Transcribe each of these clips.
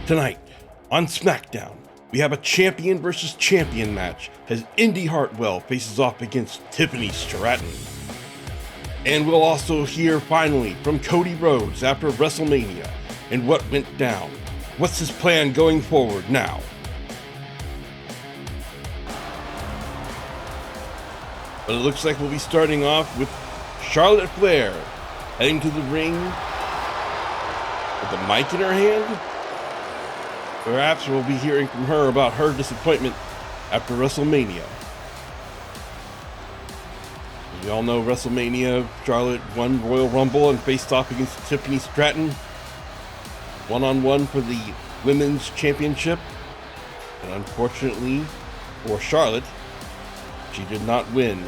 Tonight, on Smackdown, we have a champion versus champion match as Indi Hartwell faces off against Tiffany Stratton. And we'll also hear finally from Cody Rhodes after WrestleMania and what went down. What's his plan going forward now? But it looks like we'll be starting off with Charlotte Flair heading to the ring with a mic in her hand. Perhaps we'll be hearing from her about her disappointment after WrestleMania. As we all know, WrestleMania, Charlotte won Royal Rumble and faced off against Tiffany Stratton one-on-one for the Women's Championship. And unfortunately for Charlotte, she did not win.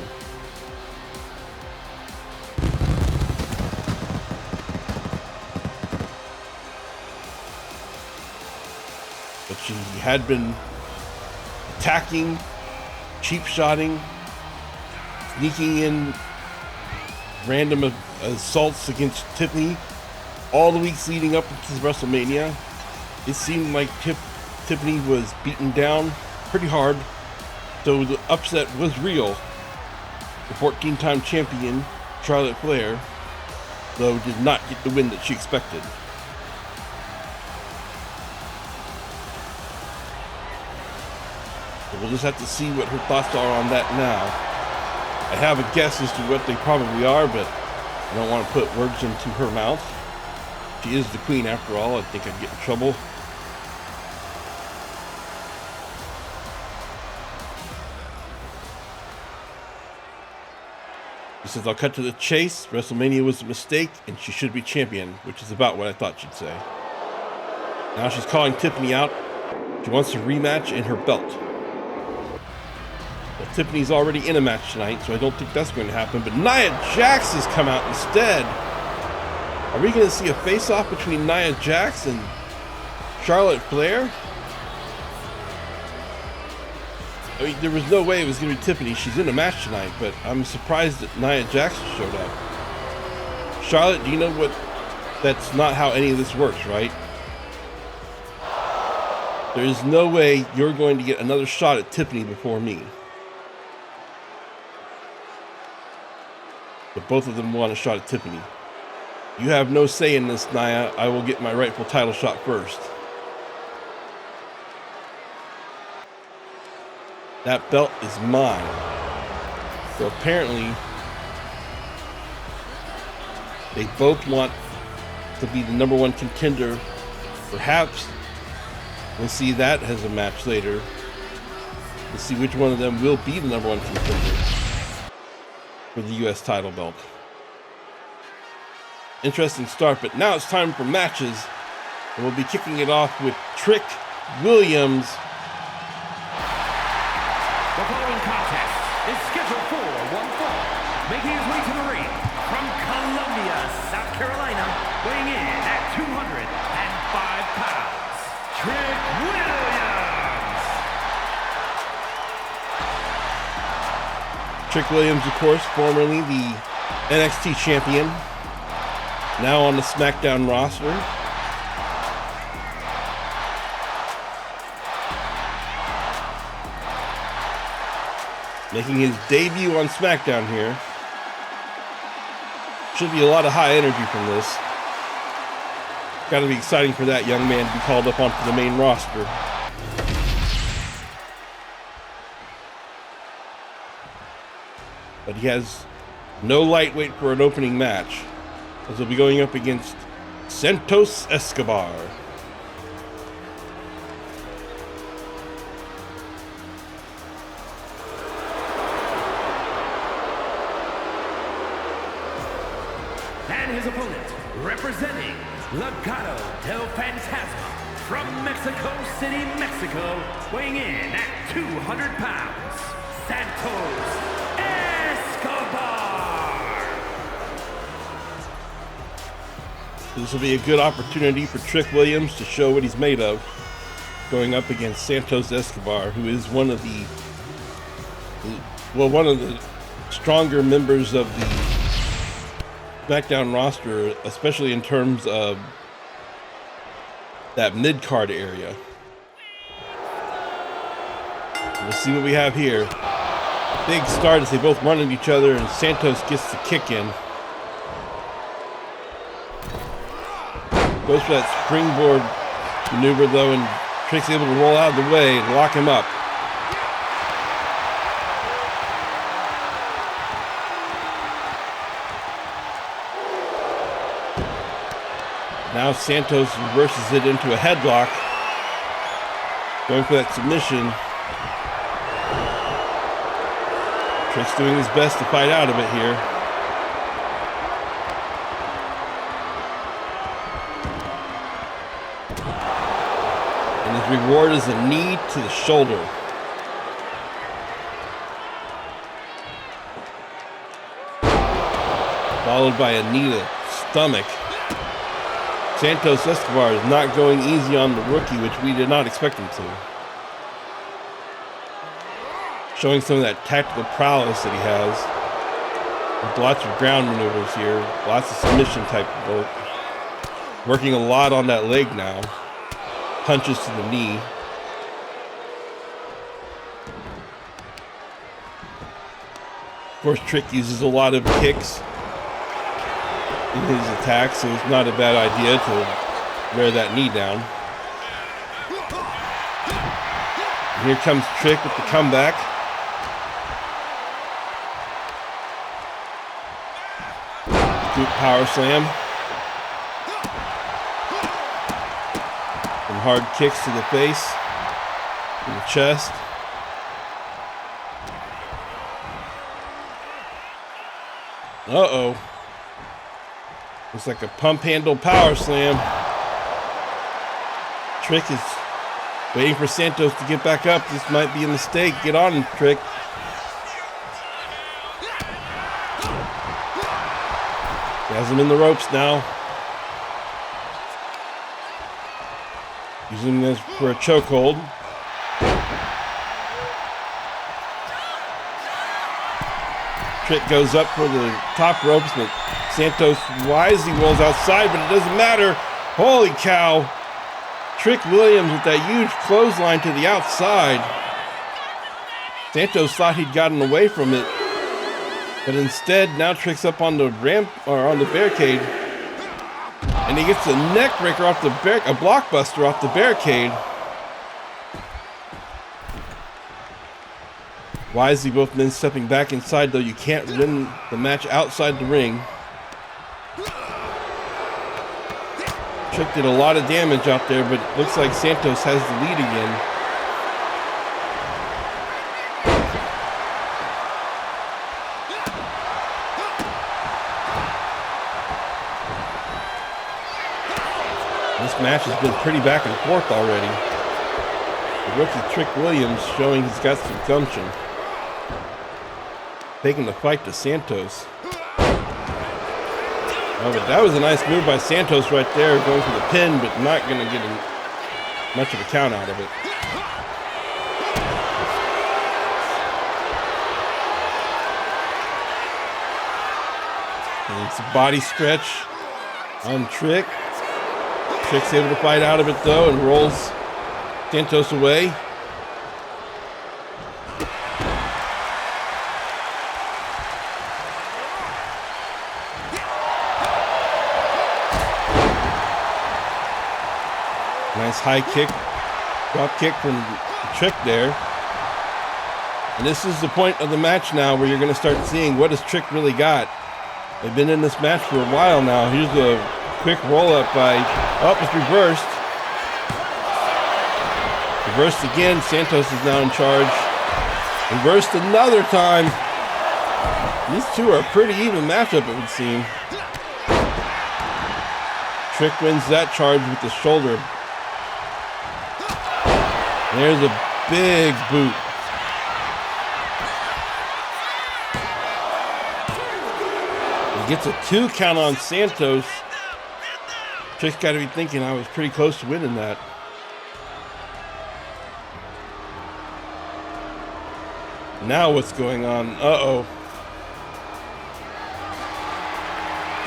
But she had been attacking, cheap-shotting, sneaking in random assaults against Tiffany all the weeks leading up to WrestleMania. It seemed like Tiffany was beaten down pretty hard, so the upset was real. The 14-time champion, Charlotte Flair, though did not get the win that she expected. We'll just have to see what her thoughts are on that now. I have a guess as to what they probably are, but I don't want to put words into her mouth. She is the queen after all. I think I'd get in trouble. She says, I'll cut to the chase. WrestleMania was a mistake, and she should be champion, which is about what I thought she'd say. Now she's calling Tiffany out. She wants a rematch in her belt. Well, Tiffany's already in a match tonight, so I don't think that's going to happen. But Nia Jax has come out instead. Are we going to see a face-off between Nia Jax and Charlotte Flair? I mean, there was no way it was going to be Tiffany. She's in a match tonight, but I'm surprised that Nia Jax showed up. Charlotte, do you know what? That's not how any of this works, right? There is no way you're going to get another shot at Tiffany before me. But both of them want a shot at Tiffany. You have no say in this, Nia. I will get my rightful title shot first. That belt is mine. So apparently, they both want to be the number one contender. Perhaps we'll see that as a match later. We'll see which one of them will be the number one contender for the U.S. title belt. Interesting start, but now it's time for matches. And we'll be kicking it off with Trick Williams. The following contest is scheduled for one fall. Making his way to the ring from Columbia, South Carolina, weighing in at 205 pounds, Trick Williams. Trick Williams, of course, formerly the NXT champion, now on the Smackdown roster. Making his debut on Smackdown here. Should be a lot of high energy from this. Got to be exciting for that young man to be called up onto the main roster. But he has no lightweight for an opening match, as he'll be going up against Santos Escobar. And his opponent, representing Legado del Fantasma from Mexico City, Mexico, weighing in at 200 pounds, Santos Escobar. This will be a good opportunity for Trick Williams to show what he's made of, going up against Santos Escobar, who is one of the stronger members of the Smackdown roster, especially in terms of that mid-card area. We'll see what we have here. Big start as they both run at each other, and Santos gets the kick in. Goes for that springboard maneuver though, and Trick's able to roll out of the way and lock him up. Now Santos reverses it into a headlock, going for that submission. Trick's doing his best to fight out of it here. And his reward is a knee to the shoulder. Followed by a knee to the stomach. Santos Escobar is not going easy on the rookie, which we did not expect him to. Showing some of that tactical prowess that he has. With lots of ground maneuvers here. Lots of submission type of work. Working a lot on that leg now. Punches to the knee. Of course, Trick uses a lot of kicks in his attack, so it's not a bad idea to wear that knee down. And here comes Trick with the comeback. Scoop power slam. Some hard kicks to the face and the chest. Uh-oh. Looks like a pump handle power slam. Trick is waiting for Santos to get back up. This might be a mistake. Get on him, Trick. He has him in the ropes now. Using this for a chokehold. Trick goes up for the top ropes, but Santos wisely rolls outside, but it doesn't matter. Holy cow. Trick Williams with that huge clothesline to the outside. Santos thought he'd gotten away from it, but instead now Trick's up on the ramp, or on the barricade, and he gets a neck breaker off the a blockbuster off the barricade. Wisely both men stepping back inside, though you can't win the match outside the ring. Trick did a lot of damage out there, but it looks like Santos has the lead again. This match has been pretty back and forth already. The rookie Trick Williams showing he's got some gumption. Taking the fight to Santos. Oh, but that was a nice move by Santos right there, going for the pin, but not going to get much of a count out of it. And it's a body stretch on Trick. Trick's able to fight out of it though and rolls Santos away. Nice high kick, drop kick from Trick there. And this is the point of the match now where you're going to start seeing what does Trick really got. They've been in this match for a while now. Here's a quick roll up by, oh, it's reversed. Reversed again, Santos is now in charge. Reversed another time. These two are a pretty even matchup, it would seem. Trick wins that charge with the shoulder. There's a big boot. He gets a 2 count on Santos. Trick's got to be thinking I was pretty close to winning that. Now what's going on? Uh-oh.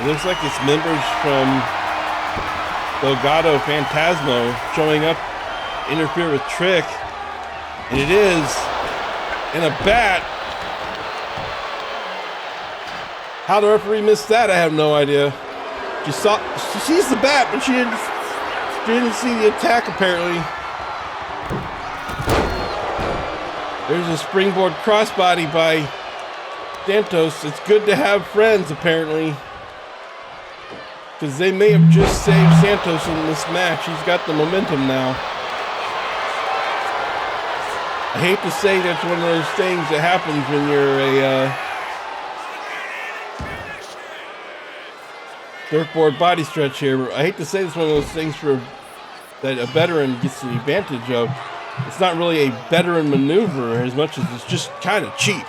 It looks like it's members from 𝙀𝙬𝙋𝘼𝙉𝘿 Phantasmo showing up, interfere with Trick, and it is, and a bat. How the referee missed that, I have no idea. She sees the bat, but she didn't see the attack apparently. There's a springboard crossbody by Santos. It's good to have friends apparently, because they may have just saved Santos in this match. He's got the momentum now. I hate to say that's one of those things that happens when you're a surfboard body stretch here. But I hate to say it's one of those things that a veteran gets the advantage of. It's not really a veteran maneuver as much as it's just kind of cheap.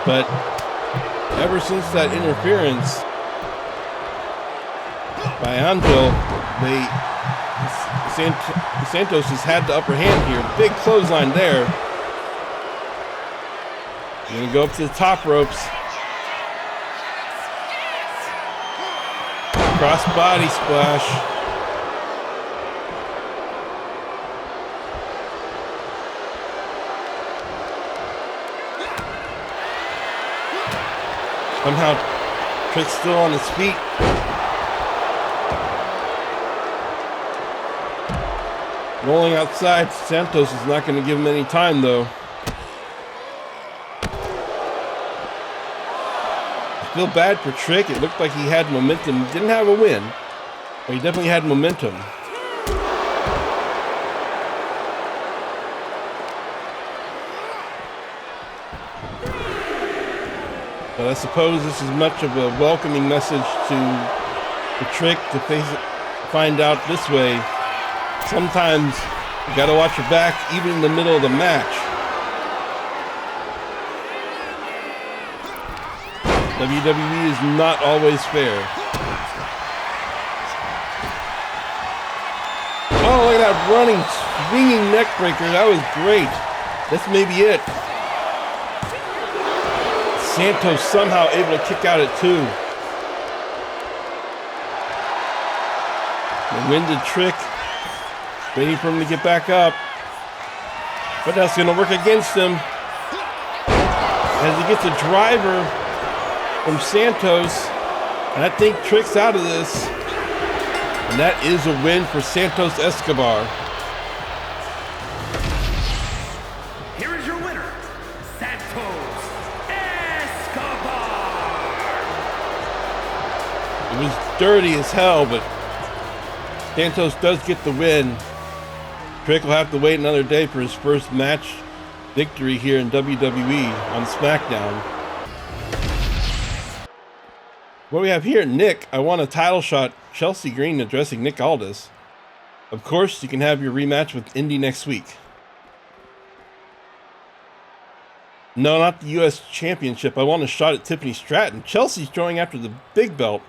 But ever since that interference by Angel, Santos has had the upper hand here. Big clothesline there. Gonna go up to the top ropes. Cross body splash. Somehow Trick's still on his feet. Rolling outside. Santos is not going to give him any time though. I feel bad for Trick. It looked like he had momentum. Didn't have a win, but he definitely had momentum. But I suppose this is much of a welcoming message to Trick to find out this way. Sometimes you gotta watch your back even in the middle of the match. WWE is not always fair. Oh, look at that running, swinging neck breaker. That was great. That's maybe it. Santos somehow able to kick out at 2. The winded Trick. Waiting for him to get back up. But that's going to work against him. As he gets a driver from Santos. And I think Trick's out of this. And that is a win for Santos Escobar. Here is your winner, Santos Escobar. It was dirty as hell, but Santos does get the win. Trick will have to wait another day for his first match victory here in WWE on Smackdown. What do we have here? Nick, I want a title shot. Chelsea Green addressing Nick Aldis. Of course, you can have your rematch with Indi next week. No, not the U.S. Championship. I want a shot at Tiffany Stratton. Chelsea's going after the big belt.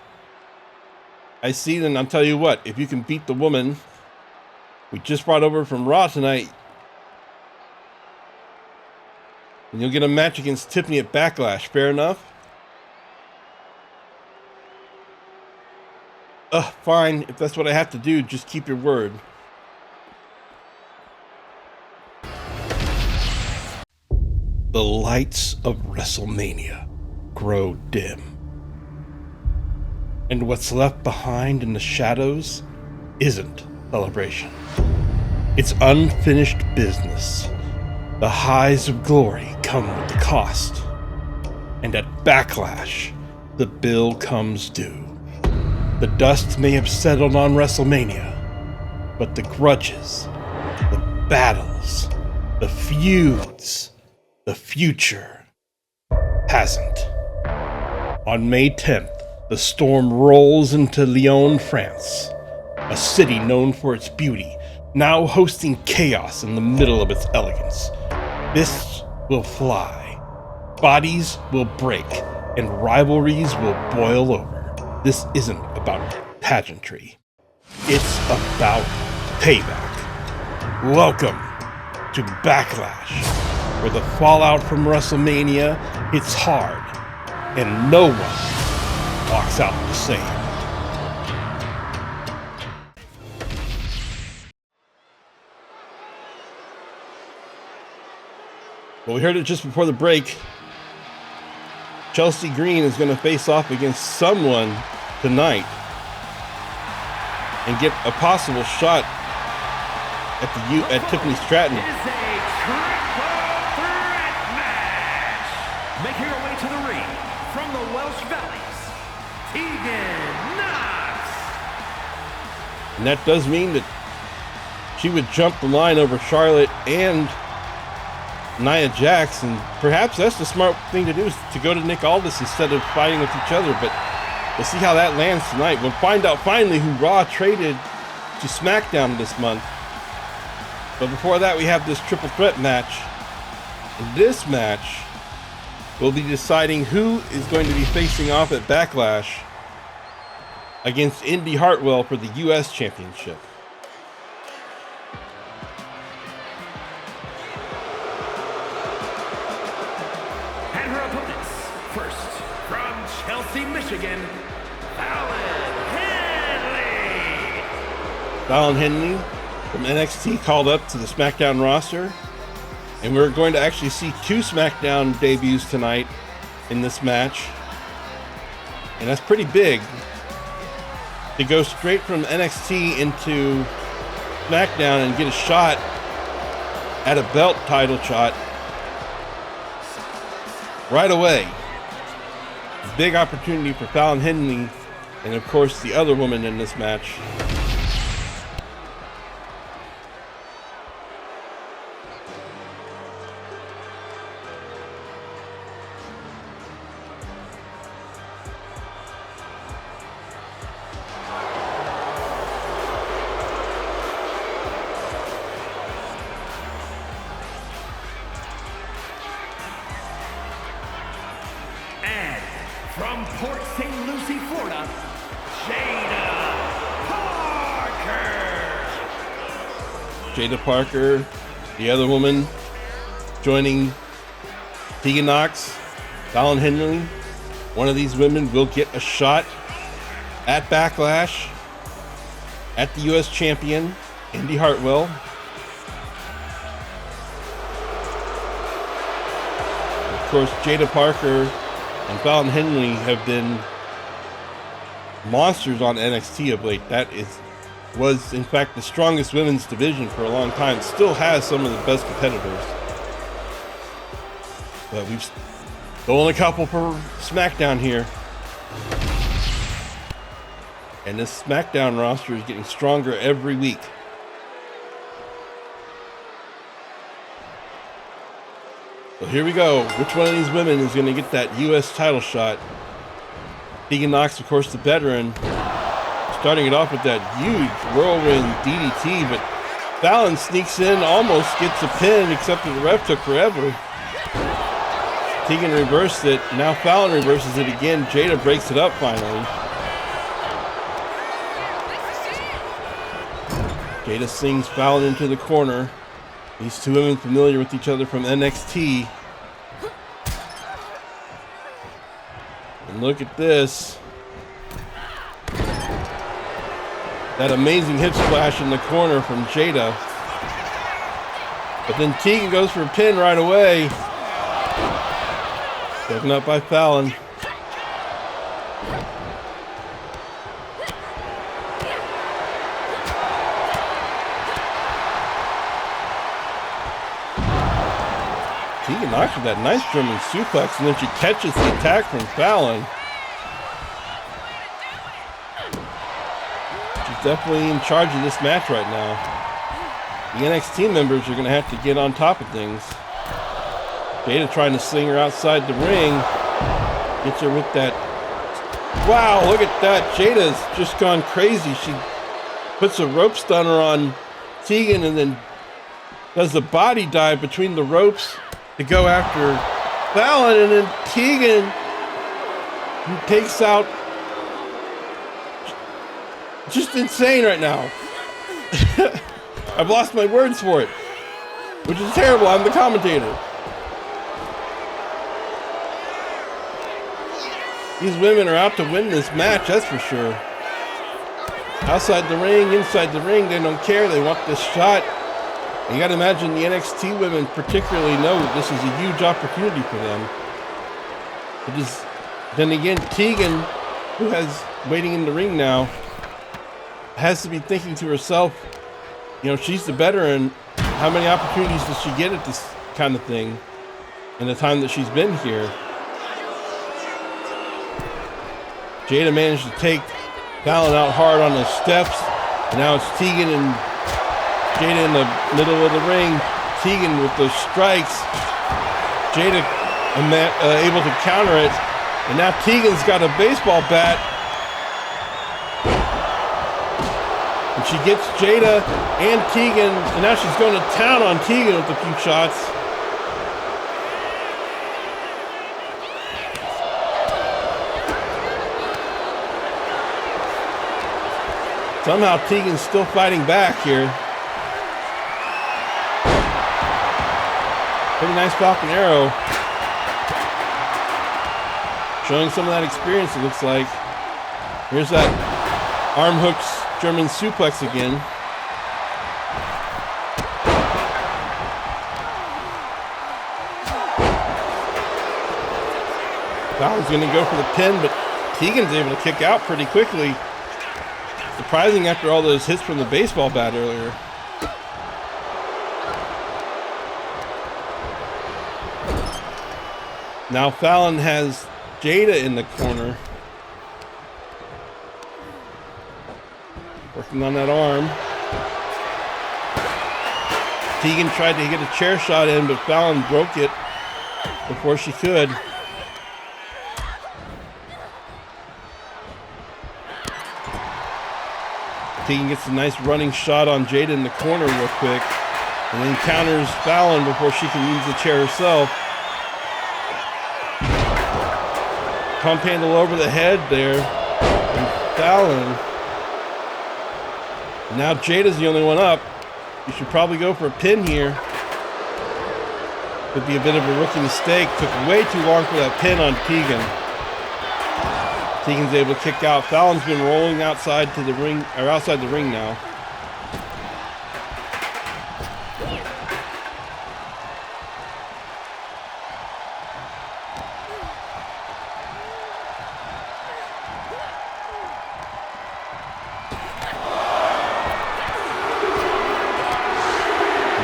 I see, then I'll tell you what, if you can beat the woman we just brought over from Raw tonight, and you'll get a match against Tiffany at Backlash. Fair enough? Fine. If that's what I have to do, just keep your word. The lights of WrestleMania grow dim. And what's left behind in the shadows isn't celebration. It's unfinished business. The highs of glory come with the cost. And at Backlash, the bill comes due. The dust may have settled on WrestleMania, but the grudges, the battles, the feuds, the future hasn't. On May 10th, the storm rolls into Lyon, France, a city known for its beauty, now hosting chaos in the middle of its elegance. Fists will fly, bodies will break, and rivalries will boil over. This isn't about pageantry. It's about payback. Welcome to Backlash, where the fallout from WrestleMania hits hard, and no one walks out the same. Well, we heard it just before the break. Chelsea Green is going to face off against someone tonight and get a possible shot at Tiffany Stratton. It is a triple threat match. Making her way to the ring from the Welsh Valleys, Tegan Knox. And that does mean that she would jump the line over Charlotte and Nia Jax, and perhaps that's the smart thing to do, is to go to Nick Aldis instead of fighting with each other. But we'll see how that lands tonight. We'll find out finally who Raw traded to SmackDown this month. But before that, we have this triple threat match. In this match, we'll be deciding who is going to be facing off at Backlash against Indi Hartwell for the U.S. Championship. And her opponents, first, from Chelsea, Michigan, Fallon Henley. Fallon Henley from NXT called up to the SmackDown roster. And we're going to actually see 2 SmackDown debuts tonight in this match. And that's pretty big. To go straight from NXT into SmackDown and get a shot at a belt title shot right away. Big opportunity for Fallon Henley and, of course, the other woman in this match. From Port St. Lucie, Florida, Jada Parker. Jada Parker, the other woman, joining Tegan Knox, Fallon Henley. One of these women will get a shot at Backlash at the U.S. champion, Indi Hartwell. Of course, Jada Parker and Fallon Henley have been monsters on NXT of late. That was in fact the strongest women's division for a long time. Still has some of the best competitors. But we've stolen a couple for SmackDown here. And this SmackDown roster is getting stronger every week. So here we go. Which one of these women is going to get that U.S. title shot? Tegan Knox, of course, the veteran, starting it off with that huge whirlwind DDT, but Fallon sneaks in, almost gets a pin, except that the ref took forever. Tegan reversed it. Now Fallon reverses it again. Jada breaks it up finally. Jada slings Fallon into the corner. These two women familiar with each other from NXT. And look at this. That amazing hip splash in the corner from Jada. But then Tegan goes for a pin right away. Broken up by Fallon. Tegan Knox with that nice German suplex, and then she catches the attack from Fallon. She's definitely in charge of this match right now. The NXT members are going to have to get on top of things. Jada trying to sling her outside the ring. Gets her with that. Wow, look at that. Jada's just gone crazy. She puts a rope stunner on Tegan and then does the body dive between the ropes to go after Fallon, and then Tegan, who takes out, just insane right now. I've lost my words for it, which is terrible. I'm the commentator. These women are out to win this match, that's for sure. Outside the ring, inside the ring, they don't care. They want this shot. You got to imagine the NXT women particularly know that this is a huge opportunity for them. Then again, Tegan, who has waiting in the ring now, has to be thinking to herself, you know, she's the veteran. How many opportunities does she get at this kind of thing in the time that she's been here? Jada managed to take Fallon out hard on the steps, and now it's Tegan and Jada in the middle of the ring. Tegan with those strikes. Jada able to counter it, and now Tegan's got a baseball bat. And she gets Jada and Tegan, and now she's going to town on Tegan with a few shots. Somehow Tegan's still fighting back here. Pretty nice Falcon Arrow. Showing some of that experience, it looks like. Here's that arm hooks German suplex again. Fallon's going to go for the pin, but Tegan's able to kick out pretty quickly. Surprising after all those hits from the baseball bat earlier. Now Fallon has Jada in the corner. Working on that arm. Tegan tried to get a chair shot in, but Fallon broke it before she could. Tegan gets a nice running shot on Jada in the corner real quick, and then counters Fallon before she can use the chair herself. Pump handle over the head there, and Fallon. Now Jada's the only one up. You should probably go for a pin here. Could be a bit of a rookie mistake. Took way too long for that pin on Tegan. Tegan's able to kick out. Fallon's been rolling outside to the ring, or outside the ring now.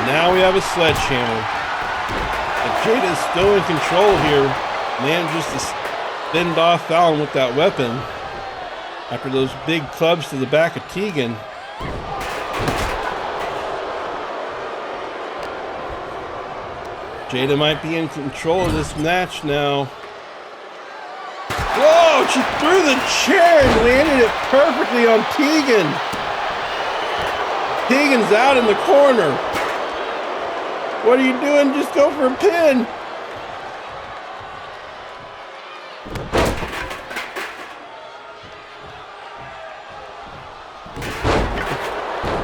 Now we have a sledgehammer. But Jada is still in control here. Manages to fend off Fallon with that weapon after those big clubs to the back of Tegan. Jada might be in control of this match now. Whoa! She threw the chair and landed it perfectly on Tegan. Tegan's out in the corner. What are you doing? Just go for a pin.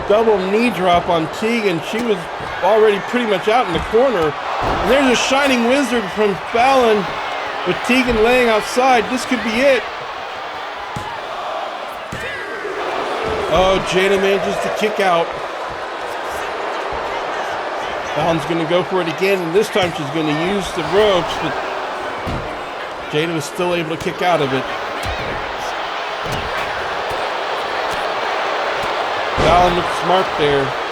Double knee drop on Tegan. She was already pretty much out in the corner. And there's a shining wizard from Fallon with Tegan laying outside. This could be it. Oh, Jada manages to kick out. Fallon's going to go for it again, and this time she's going to use the ropes, but Jada was still able to kick out of it. Fallon looked smart there.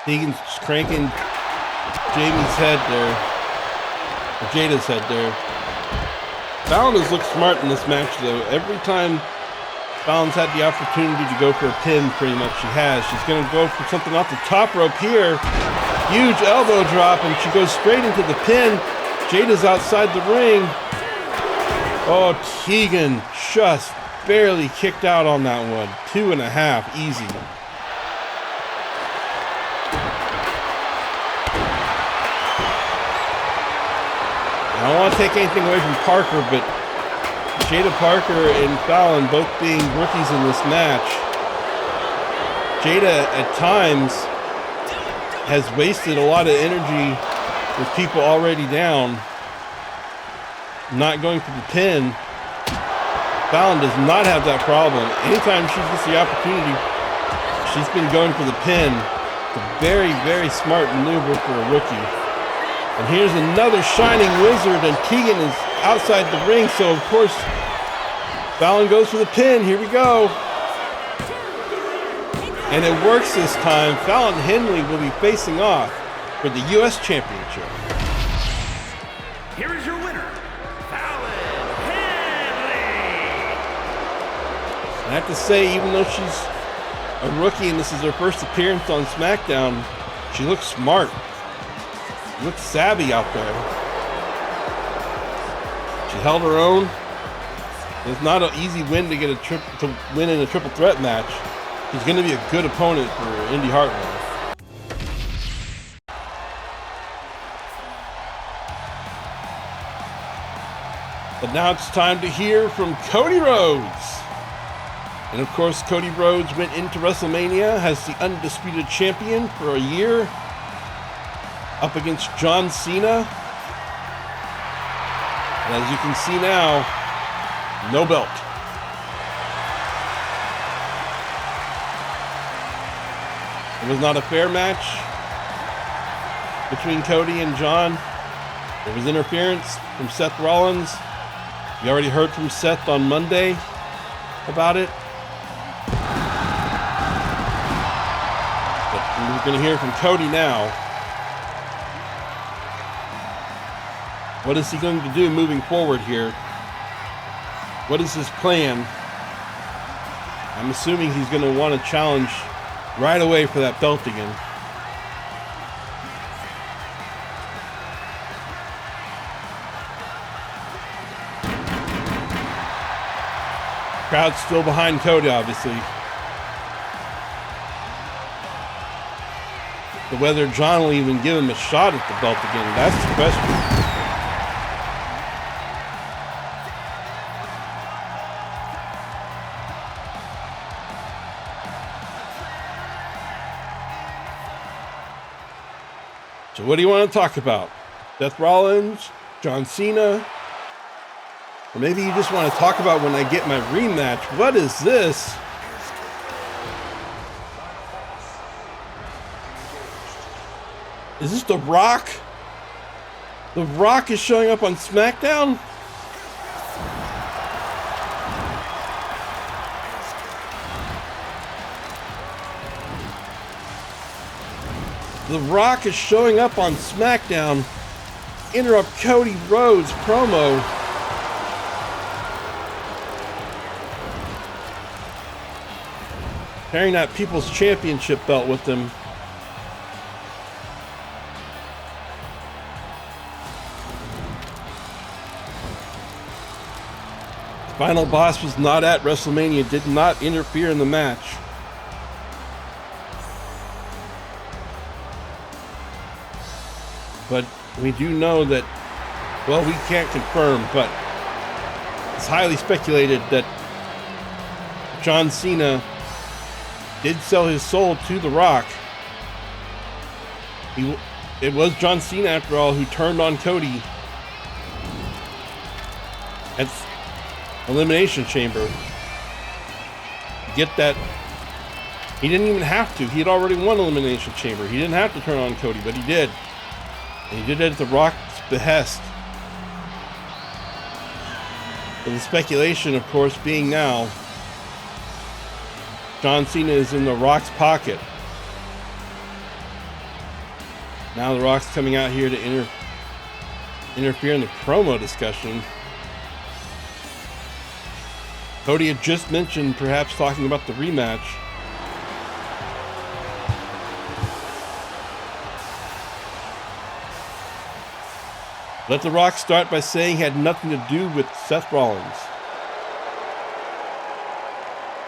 Tegan's cranking Jamie's head there, or Jada's head there. Fallon has looked smart in this match though. Every time Fallon's had the opportunity to go for a pin, pretty much she has. She's going to go for something off the top rope here. Huge elbow drop, and she goes straight into the pin. Jada's outside the ring. Oh, Tegan just barely kicked out on that one. 2.5, easy. I don't want to take anything away from Parker, but Jada Parker and Fallon both being rookies in this match. Jada at times has wasted a lot of energy with people already down, not going for the pin. Fallon does not have that problem. Anytime she gets the opportunity, she's been going for the pin. It's a very, very smart maneuver for a rookie. And here's another shining wizard, and Keegan is outside the ring, so of course Fallon goes for the pin. Here we go. And it works this time. Fallon Henley will be facing off for the U.S. Championship. Here is your winner, Fallon Henley. I have to say, even though she's a rookie and this is her first appearance on Smackdown, she looks smart. She looks savvy out there. She held her own. It's not an easy win to get to win in a triple threat match. She's going to be a good opponent for Indi Hartwell. But now it's time to hear from Cody Rhodes. And of course, Cody Rhodes went into WrestleMania as the undisputed champion for a year, up against John Cena. And as you can see now, no belt. It was not a fair match between Cody and John. There was interference from Seth Rollins. You already heard from Seth on Monday about it. But we're going to hear from Cody now. What is he going to do moving forward here? What is his plan? I'm assuming he's going to want to challenge right away for that belt again. Crowd's still behind Cody, obviously. But whether John will even give him a shot at the belt again, that's the question. So what do you want to talk about? Seth Rollins, John Cena? Or maybe you just want to talk about when I get my rematch. What is this? Is this The Rock? The Rock is showing up on Smackdown? The Rock is showing up on Smackdown. Interrupt Cody Rhodes promo. Carrying that People's Championship belt with him. Final Boss was not at WrestleMania, did not interfere in the match. But we do know that, well, we can't confirm, but it's highly speculated that John Cena did sell his soul to The Rock. It was John Cena, after all, who turned on Cody at Elimination Chamber. Get that? He didn't even have to. He had already won Elimination Chamber. He didn't have to turn on Cody, but he did. And he did it at The Rock's behest. But the speculation, of course, being now, John Cena is in The Rock's pocket. Now The Rock's coming out here to interfere in the promo discussion. Cody had just mentioned perhaps talking about the rematch. Let The Rock start by saying he had nothing to do with Seth Rollins.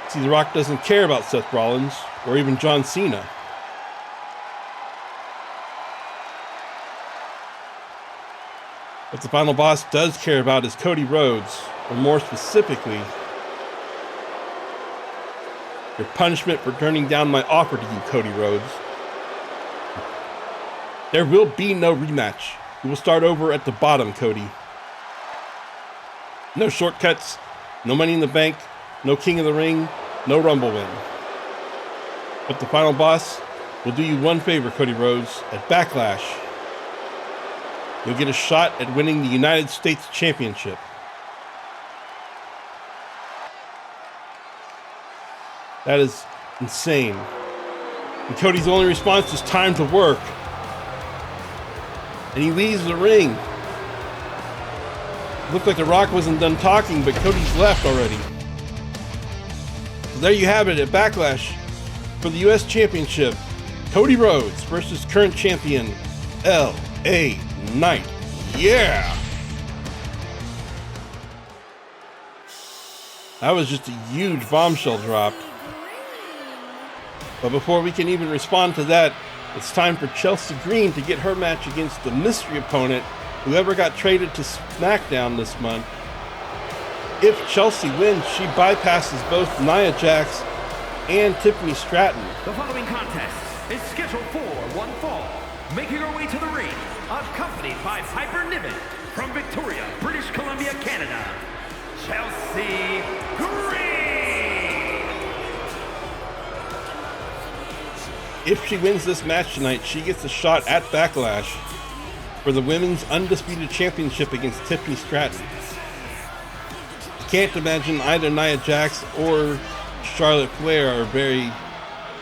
See, The Rock doesn't care about Seth Rollins or even John Cena. What the Final Boss does care about is Cody Rhodes, or more specifically, your punishment for turning down my offer to you, Cody Rhodes. There will be no rematch. You will start over at the bottom, Cody. No shortcuts, no Money in the Bank, no King of the Ring, no Rumble win. But the final boss will do you one favor, Cody Rhodes. At Backlash, you'll get a shot at winning the United States Championship. That is insane. And Cody's only response is time to work. And he leaves the ring. Looked like The Rock wasn't done talking, but Cody's left already. So there you have it at Backlash for the U.S. Championship. Cody Rhodes versus current champion L.A. Knight. Yeah! That was just a huge bombshell drop. But before we can even respond to that, it's time for Chelsea Green to get her match against the mystery opponent, whoever got traded to Smackdown this month. If Chelsea wins, she bypasses both Nia Jax and Tiffany Stratton. The following contest is scheduled for one fall. Making her way to the ring, accompanied by Piper Niven from Victoria, British Columbia, Canada, Chelsea Green. If she wins this match tonight, she gets a shot at Backlash for the Women's Undisputed Championship against Tiffany Stratton. Can't imagine either Nia Jax or Charlotte Flair are very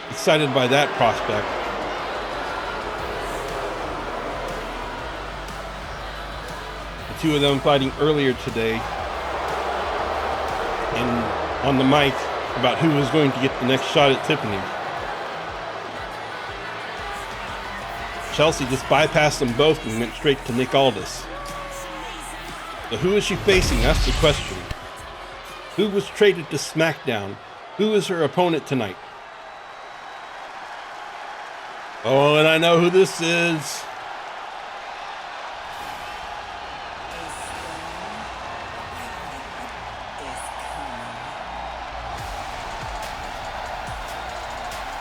excited by that prospect. The two of them fighting earlier today and on the mic about who was going to get the next shot at Tiffany. Chelsea just bypassed them both and went straight to Nick Aldis. So who is she facing? That's the question. Who was traded to SmackDown? Who is her opponent tonight? Oh, and I know who this is.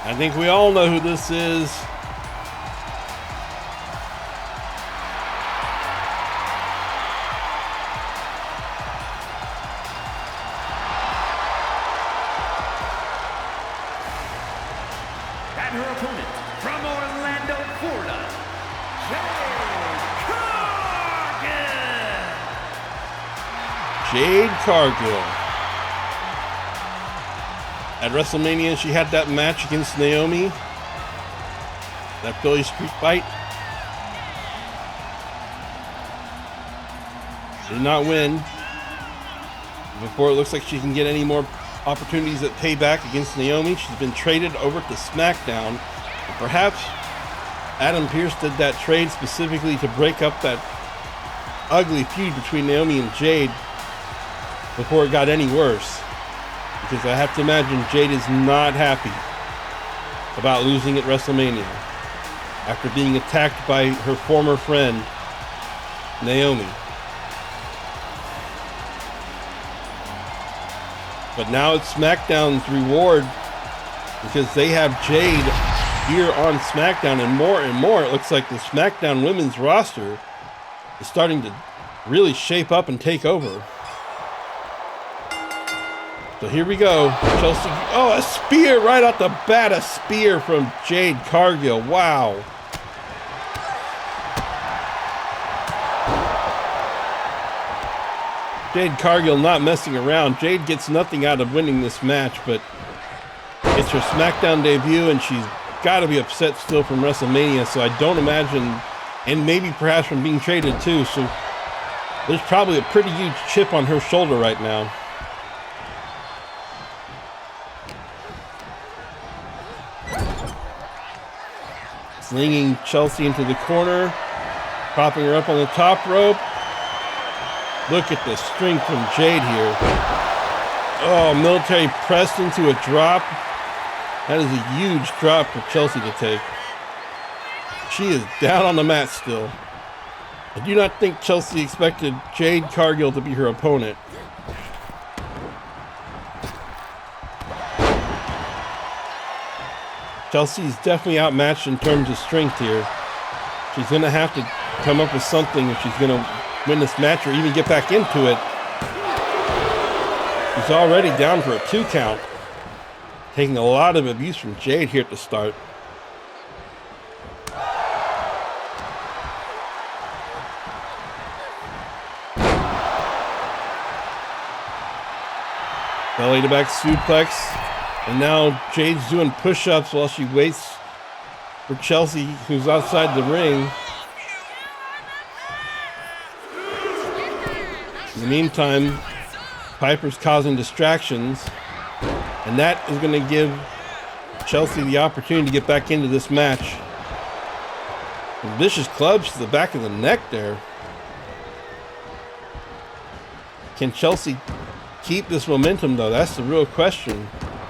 I think we all know who this is. And her opponent from Orlando, Florida, Jade Cargill. At WrestleMania, she had that match against Naomi. That Philly street fight. She did not win. Before it looks like she can get any more opportunities at Payback against Naomi, she's been traded over to SmackDown. And perhaps Adam Pearce did that trade specifically to break up that ugly feud between Naomi and Jade before it got any worse. Because I have to imagine Jade is not happy about losing at WrestleMania after being attacked by her former friend, Naomi. But now it's SmackDown's reward because they have Jade here on SmackDown, and more it looks like the SmackDown women's roster is starting to really shape up and take over. So here we go. Chelsea, oh, a spear right off the bat, a spear from Jade Cargill. Wow. Jade Cargill not messing around. Jade gets nothing out of winning this match, but it's her SmackDown debut, and she's got to be upset still from WrestleMania, so I don't imagine, and maybe perhaps from being traded too, so there's probably a pretty huge chip on her shoulder right now. Slinging Chelsea into the corner, propping her up on the top rope. Look at the strength from Jade here. Oh, military pressed into a drop. That is a huge drop for Chelsea to take. She is down on the mat still. I do not think Chelsea expected Jade Cargill to be her opponent. Chelsea's definitely outmatched in terms of strength here. She's going to have to come up with something if she's going to win this match or even get back into it. She's already down for a 2 count. Taking a lot of abuse from Jade here at the start. Belly to back suplex. And now Jade's doing push-ups while she waits for Chelsea, who's outside the ring. In the meantime, Piper's causing distractions. And that is going to give Chelsea the opportunity to get back into this match. And vicious clubs to the back of the neck there. Can Chelsea keep this momentum, though? That's the real question.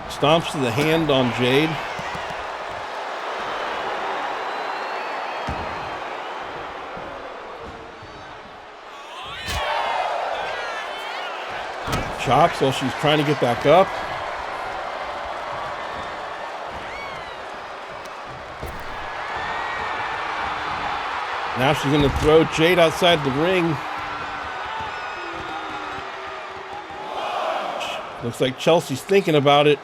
Stomps to the hand on Jade. Chops while she's trying to get back up. Now she's going to throw Jade outside the ring. Looks like Chelsea's thinking about it.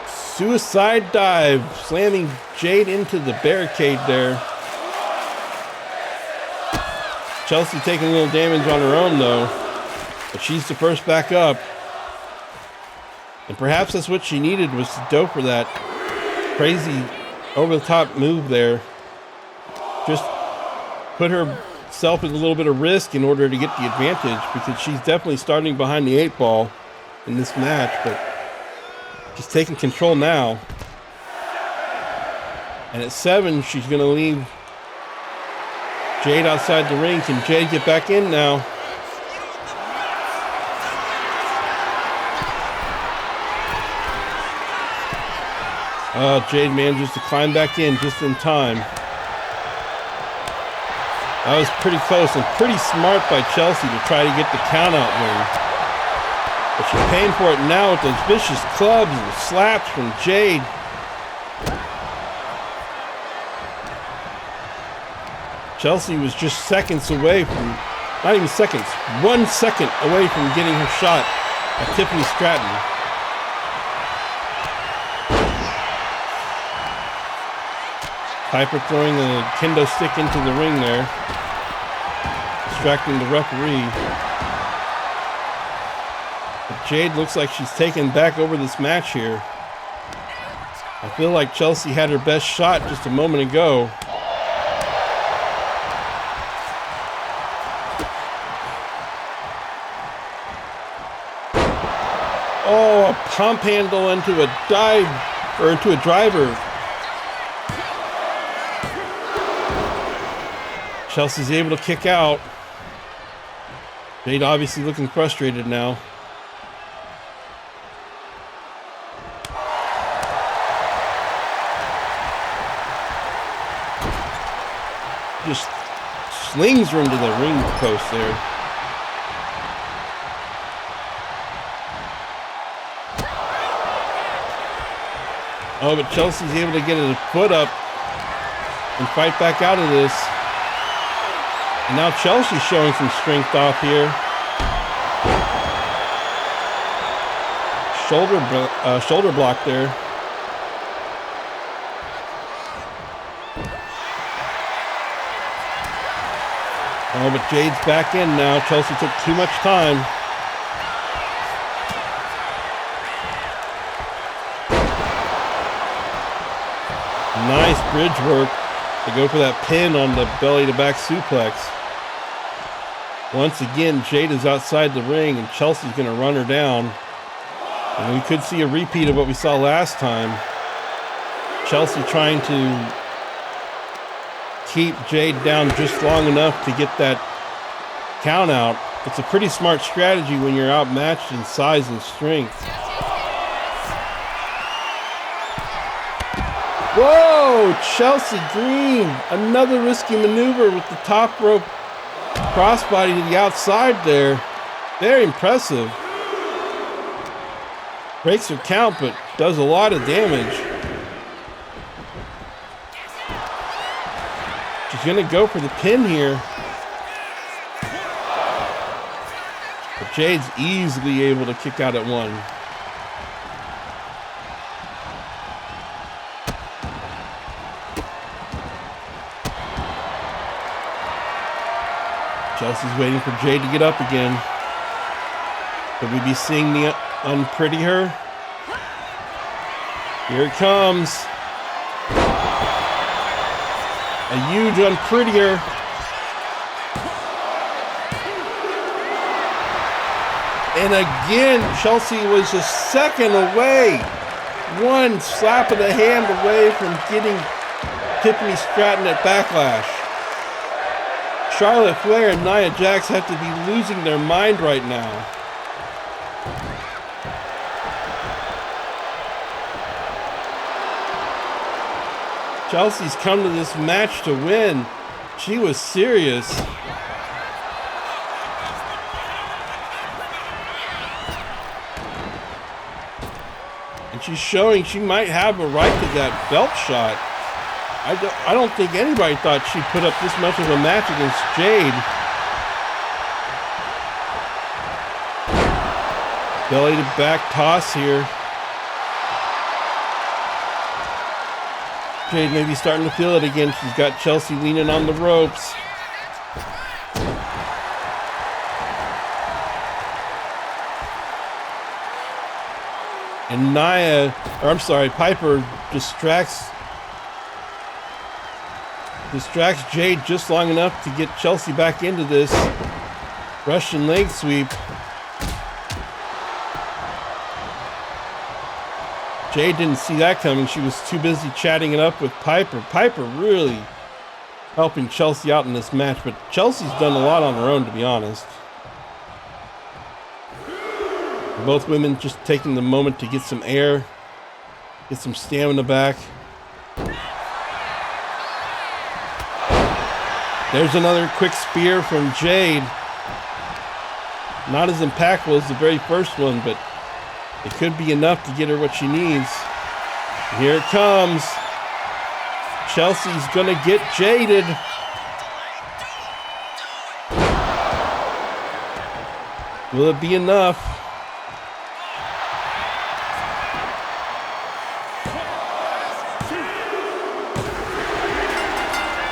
Suicide dive, slamming Jade into the barricade there. Chelsea taking a little damage on her own though, but she's the first back up. And perhaps that's what she needed, was to dope her that crazy over-the-top move there. Just put herself in a little bit of risk in order to get the advantage, because she's definitely starting behind the 8 ball in this match, but she's taking control now. And at 7, she's going to leave Jade outside the ring. Can Jade get back in now? Jade manages to climb back in just in time. That was pretty close and pretty smart by Chelsea to try to get the count-out win. But she's paying for it now with those vicious clubs and slaps from Jade. Chelsea was just seconds away from, not even seconds, 1 second away from getting her shot at Tiffany Stratton. Piper throwing the kendo stick into the ring there, distracting the referee. But Jade looks like she's taken back over this match here. I feel like Chelsea had her best shot just a moment ago. Oh, a pump handle into a dive, or into a driver. Chelsea's able to kick out. Jade obviously looking frustrated now. Just slings her into the ring post there. Oh, but Chelsea's able to get a foot up and fight back out of this. And now Chelsea's showing some strength off here. Shoulder block there. Oh, but Jade's back in now. Chelsea took too much time. Nice bridge work to go for that pin on the belly to back suplex. Once again, Jade is outside the ring and Chelsea's going to run her down. And we could see a repeat of what we saw last time. Chelsea trying to keep Jade down just long enough to get that count out. It's a pretty smart strategy when you're outmatched in size and strength. Whoa, Chelsea Green, another risky maneuver with the top rope crossbody to the outside there. Very impressive. Breaks her count, but does a lot of damage. going to go for the pin here. But Jade's easily able to kick out at 1. Chelsea's waiting for Jade to get up again. Could we be seeing the 𝙀�゛𝙋𝘼𝙉𝘿 her? Here it comes. A huge 𝙀𝙀𝙀𝘀𝑖𝑟. And again, Chelsea was a second away. One slap of the hand away from getting Tiffany Stratton at Backlash. Charlotte Flair and Nia Jax have to be losing their mind right now. Chelsea's come to this match to win. She was serious. And she's showing she might have a right to that belt shot. I don't think anybody thought she'd put up this much of a match against Jade. Belly to back toss here. Jade may be starting to feel it again. She's got Chelsea leaning on the ropes. And Piper distracts Jade just long enough to get Chelsea back into this Russian leg sweep. Jade didn't see that coming. She was too busy chatting it up with Piper. Piper really helping Chelsea out in this match, but Chelsea's done a lot on her own, to be honest. Both women just taking the moment to get some air, get some stamina back. There's another quick spear from Jade. Not as impactful as the very first one, but it could be enough to get her what she needs. And here it comes. Chelsea's gonna get jaded. Will it be enough?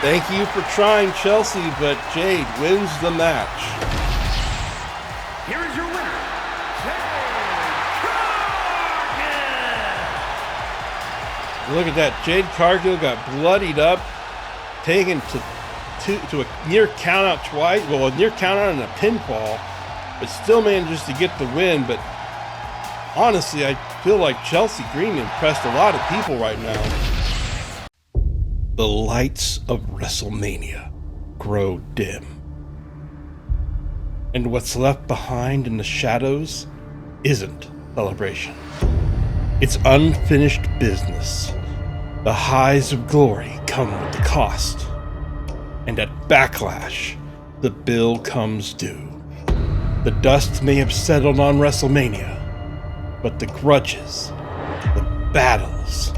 Thank you for trying, Chelsea, but Jade wins the match. Here is your winner, Jade Cargill. Look at that. Jade Cargill got bloodied up, taken to a near count out twice. Well, a near count out and a pinfall, but still manages to get the win. But honestly, I feel like Chelsea Green impressed a lot of people right now. The lights of WrestleMania grow dim. And what's left behind in the shadows isn't celebration. It's unfinished business. The highs of glory come with the cost. And at Backlash, the bill comes due. The dust may have settled on WrestleMania, but the grudges, the battles,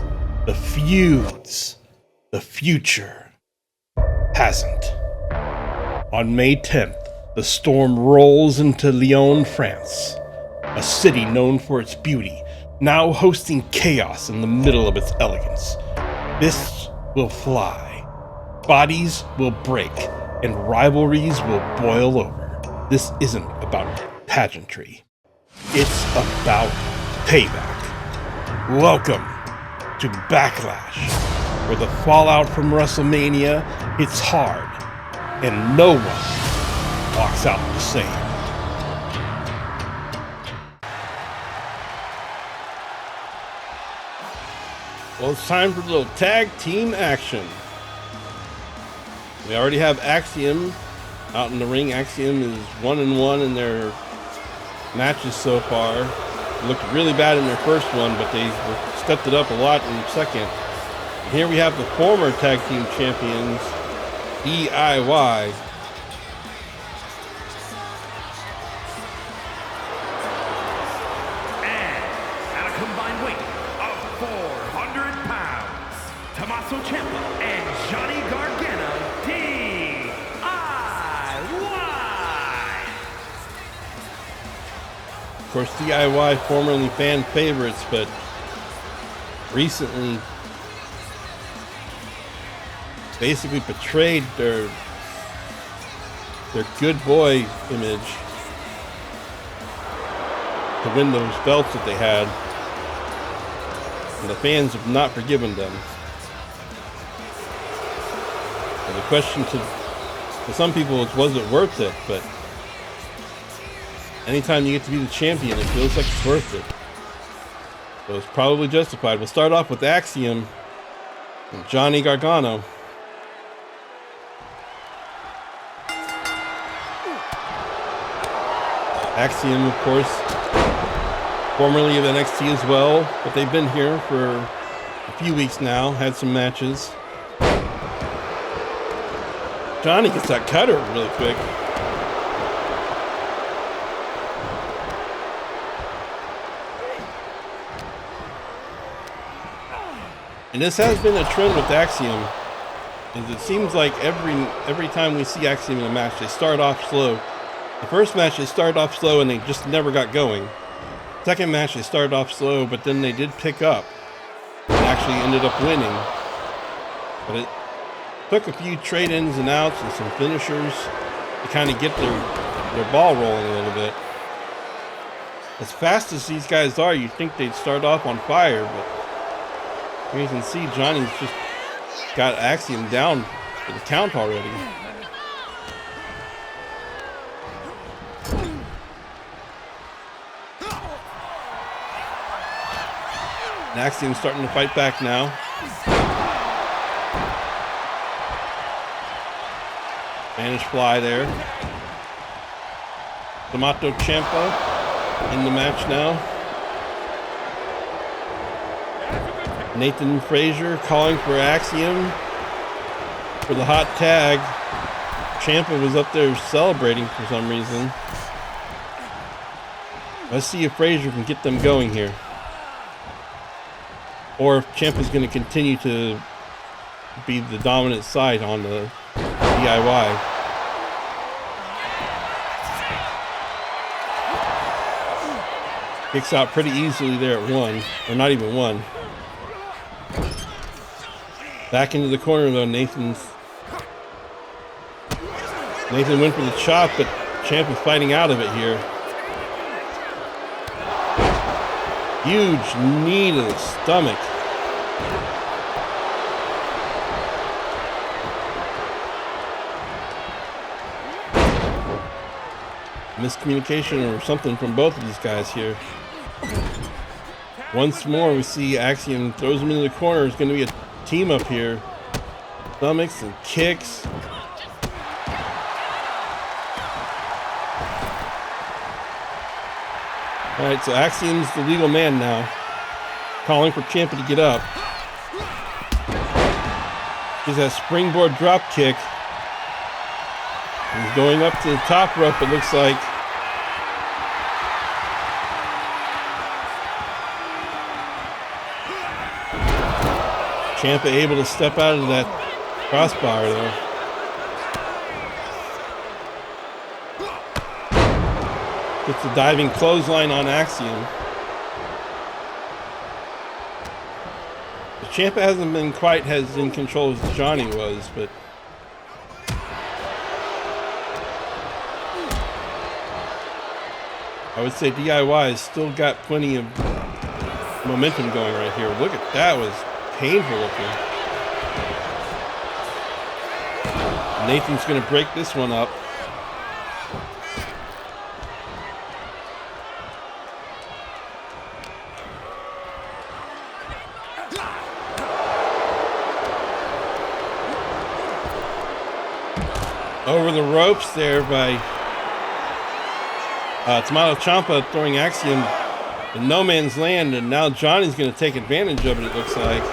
the feuds, the future hasn't. On May 10th, the storm rolls into Lyon, France, a city known for its beauty, now hosting chaos in the middle of its elegance. Fists will fly, bodies will break, and rivalries will boil over. This isn't about pageantry. It's about payback. Welcome to Backlash, where the fallout from WrestleMania hits hard and no one walks out the same. Well, it's time for a little tag team action. We already have Axiom out in the ring. Axiom is 1-1 in their matches so far. Looked really bad in their first one, but they stepped it up a lot in the second. Here we have the former tag team champions, DIY. And at a combined weight of 400 pounds, Tommaso Ciampa and Johnny Gargano, DIY. course, DIY, formerly fan favorites, but recently basically betrayed their good boy image to win those belts that they had. And the fans have not forgiven them. And the question to some people is, was it worth it? But anytime you get to be the champion, it feels like it's worth it. So it's probably justified. We'll start off with Axiom and Johnny Gargano. Axiom, of course, formerly of NXT as well, but they've been here for a few weeks now, had some matches. Johnny gets that cutter really quick. And this has been a trend with Axiom, is it seems like every time we see Axiom in a match, they start off slow. The first match, they started off slow and they just never got going. Second match, they started off slow, but then they did pick up and actually ended up winning. But it took a few trade-ins and outs and some finishers to kind of get their ball rolling a little bit. As fast as these guys are, you'd think they'd start off on fire, but here you can see Johnny's just got Axiom down for the count already. And Axiom's starting to fight back now. Spanish fly there. Tommaso Ciampa in the match now. Nathan Frazier calling for Axiom for the hot tag. Ciampa was up there celebrating for some reason. Let's see if Frazier can get them going here. Or if Ciampa's going to continue to be the dominant side on the DIY. Kicks out pretty easily there at one, or not even one. Back into the corner though, Nathan went for the chop, but Ciampa's fighting out of it here. Huge knee to the stomach. Miscommunication or something from both of these guys here. Once more, we see Axiom throws him into the corner. It's going to be a team up here. Stomachs and kicks. All right, so Axiom's the legal man now, calling for Ciampa to get up. He's a springboard drop kick. He's going up to the top rope, it looks like. Ciampa able to step out of that crossbar there. Gets the diving clothesline on Axiom. Ciampa hasn't been quite as in control as Johnny was, but I would say DIY has still got plenty of momentum going right here. Look at that, was painful looking. Nathan's going to break this one up. Over the ropes there by Tommaso Ciampa, throwing Axiom in no man's land, and now Johnny's going to take advantage of it, it looks like.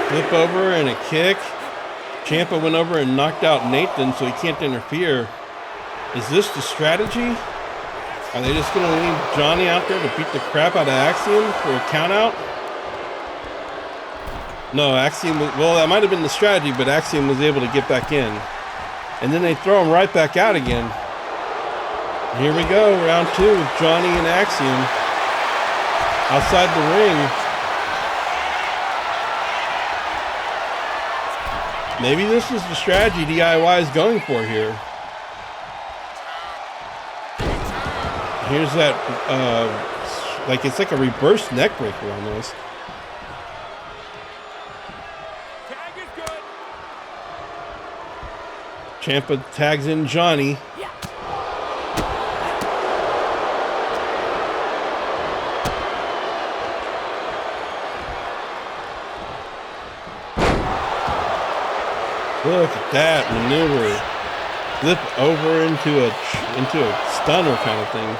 Flip over and a kick. Ciampa went over and knocked out Nathan, so he can't interfere. Is this the strategy? Are they just going to leave Johnny out there to beat the crap out of Axiom for a count out? No, Axiom, well, that might have been the strategy, but Axiom was able to get back in. And then they throw him right back out again. Here we go, round 2 with Johnny and Axiom outside the ring. Maybe this is the strategy DIY is going for here. Here's that, it's like a reverse neck breaker almost. Tag is good. Ciampa tags in Johnny. Look at that maneuver. Flip over into a stunner kind of thing.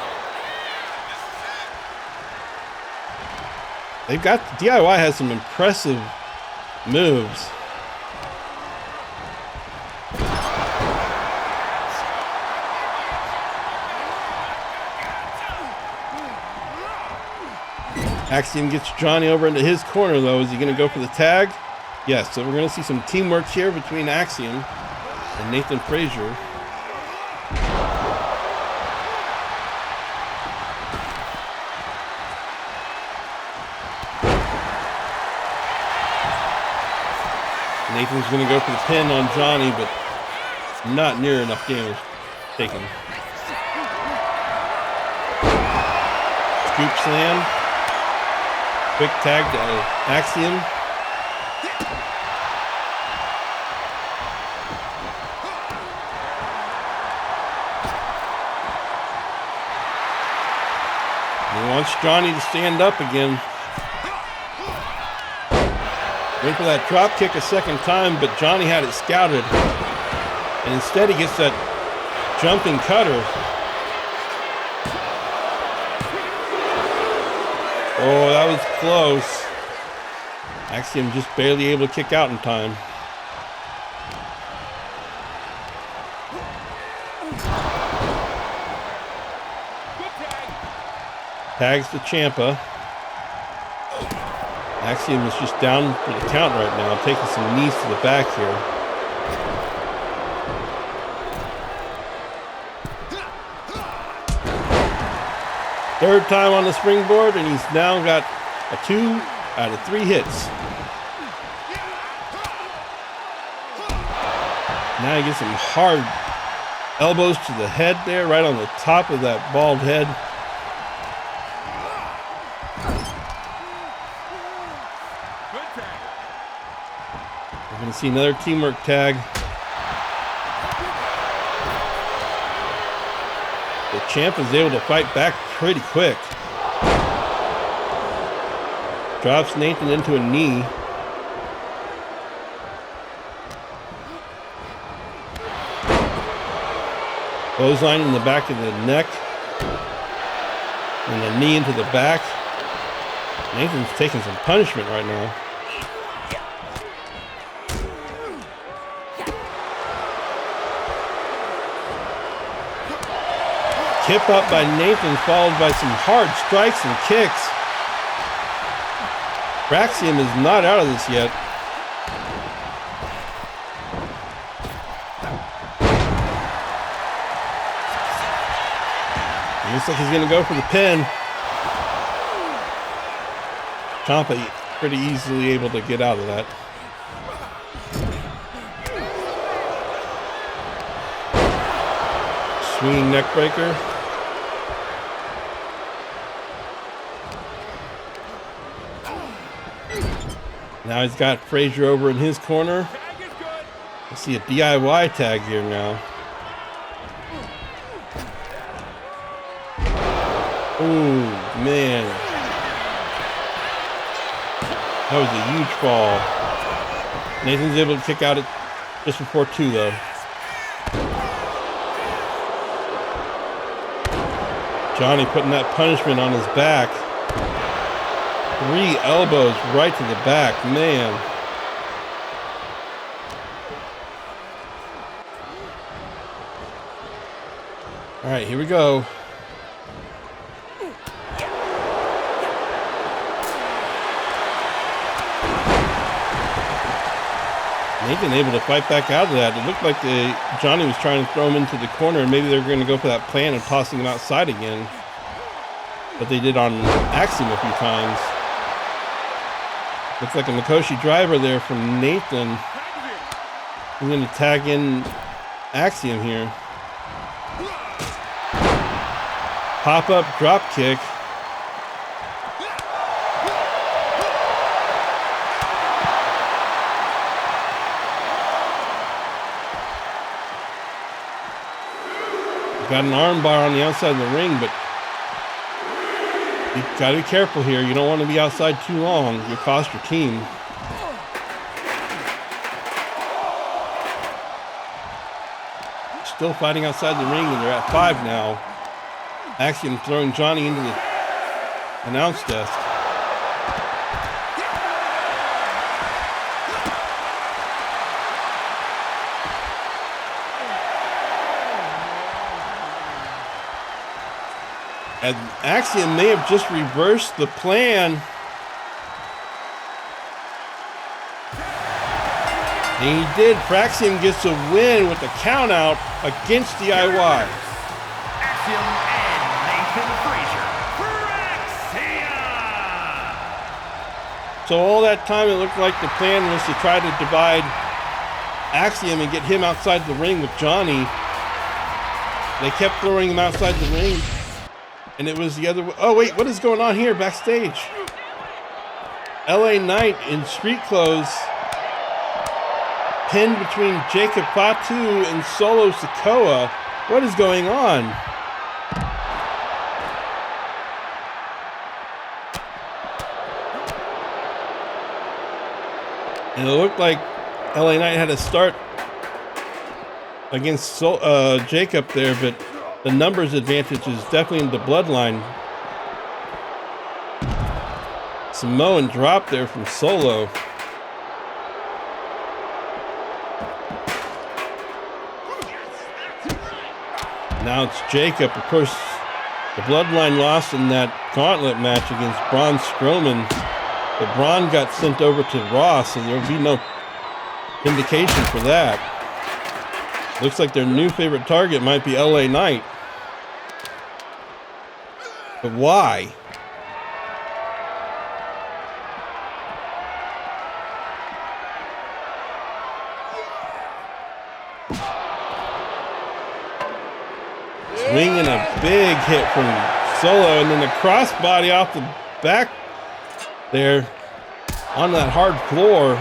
They've got, DIY has some impressive moves. Axiom gets Johnny over into his corner though. Is he going to go for the tag? Yes, so we're going to see some teamwork here between Axiom and Nathan Frazier. Nathan's going to go for the pin on Johnny, but not near enough damage taken. Scoop slam. Quick tag to Axiom. He wants Johnny to stand up again. Went for that drop kick a second time, but Johnny had it scouted. And instead he gets that jumping cutter. Oh, that was close. Axiom just barely able to kick out in time. Tags to Ciampa. Axiom is just down for the count right now, taking some knees to the back here. Third time on the springboard, and he's now got a 2 out of 3 hits. Now he gets some hard elbows to the head there, right on the top of that bald head. We're going to see another teamwork tag. The champ is able to fight back pretty quick. Drops Nathan into a knee. Clothesline in the back of the neck. And a knee into the back. Nathan's taking some punishment right now. Kip up by Nathan, followed by some hard strikes and kicks. Axiom is not out of this yet. It looks like he's going to go for the pin. Ciampa pretty easily able to get out of that. Swinging neck breaker. Now he's got Frazier over in his corner. I see a DIY tag here now. Oh, man. That was a huge fall. Nathan's able to kick out at just before 2, though. Johnny putting that punishment on his back. 3 elbows right to the back, man. All right, here we go. Nathan able to fight back out of that. It looked like Johnny was trying to throw him into the corner, and maybe they're going to go for that plan of tossing him outside again. But they did on Axiom a few times. Looks like a Mikoshi driver there from Nathan. He's going to tag in Axiom here. Pop-up drop kick. Got an arm bar on the outside of the ring, but you gotta be careful here. You don't want to be outside too long. You'll cost your team. Still fighting outside the ring, and they're at 5 now. Axiom throwing Johnny into the announce desk. And Axiom may have just reversed the plan. And he did. Axiom gets a win with a count out against DIY. Axiom and Nathan Frazier. Axiom! So all that time it looked like the plan was to try to divide Axiom and get him outside the ring with Johnny. They kept throwing him outside the ring. And it was the other way. Oh, wait, what is going on here backstage? LA Knight in street clothes, pinned between 𝙀𝙓𝙋𝘼𝙉𝘿 and Solo Sikoa. What is going on? And it looked like LA Knight had a start against Jacob there, but the numbers advantage is definitely in the bloodline. Samoan drop there from Solo. Now it's Jacob. Of course, the bloodline lost in that gauntlet match against Braun Strowman. But Braun got sent over to Raw, so there will be no indication for that. Looks like their new favorite target might be LA Knight. But why? Swinging a big hit from Solo, and then the crossbody off the back there on that hard floor.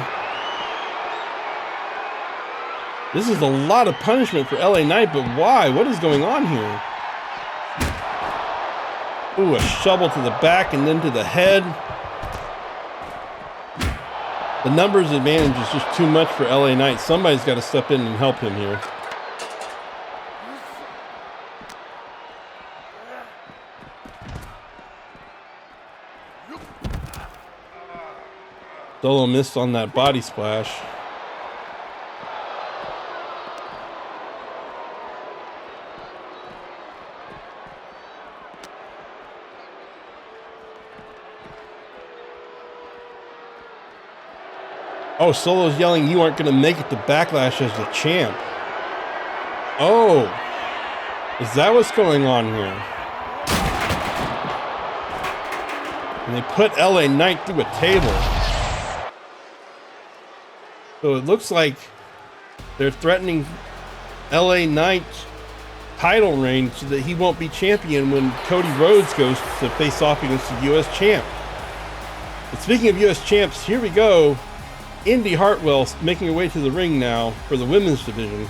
This is a lot of punishment for LA Knight, but why? What is going on here? Ooh, a shovel to the back and then to the head. The numbers advantage is just too much for LA Knight. Somebody's got to step in and help him here. Solo missed on that body splash. Oh, Solo's yelling, "You aren't going to make it to Backlash as the champ." Oh, is that what's going on here? And they put LA Knight through a table. So it looks like they're threatening LA Knight's title reign so that he won't be champion when Cody Rhodes goes to face off against the U.S. champ. But speaking of U.S. champs, here we go. Indi Hartwell making her way to the ring now for the women's division.